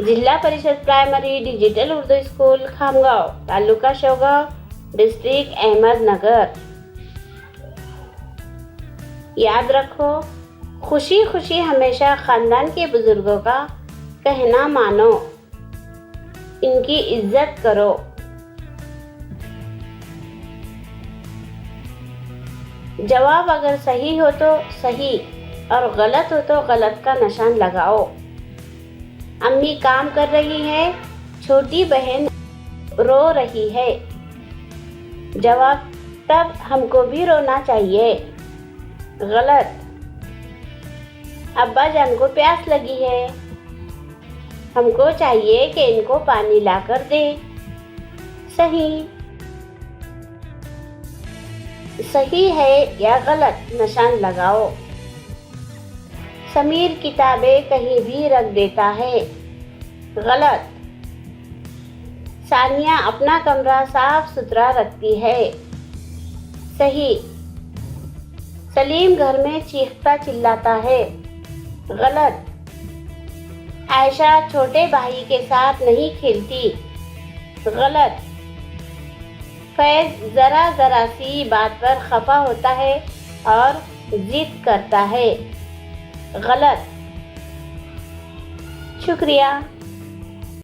जिला Parishad primary digital Urdu school Khamgaon, taluka Shaugaon, district Ahmednagar. याद रखो, खुशी खुशी हमेशा खानदान के बुजुर्गों का कहना मानो, इनकी इज्जत करो। जवाब अगर सही हो तो सही और गलत हो तो गलत का निशान लगाओ। अम्मी काम कर रही है, छोटी बहन रो रही है। जवाब तब हमको भी रोना चाहिए। गलत। अब्बा जान को प्यास लगी है, हमको चाहिए कि इनको पानी लाकर दे। सही। सही है या गलत निशान लगाओ। समीर किताबें कहीं भी रख देता है। गलत। सानिया अपना कमरा साफ सुथरा रखती है। सही। सलीम घर में चीखता चिल्लाता है। गलत। आयशा छोटे भाई के साथ नहीं खेलती। गलत। फैज जरा जरा सी बात पर खफा होता है और जिद करता है। गलत। शुक्रिया।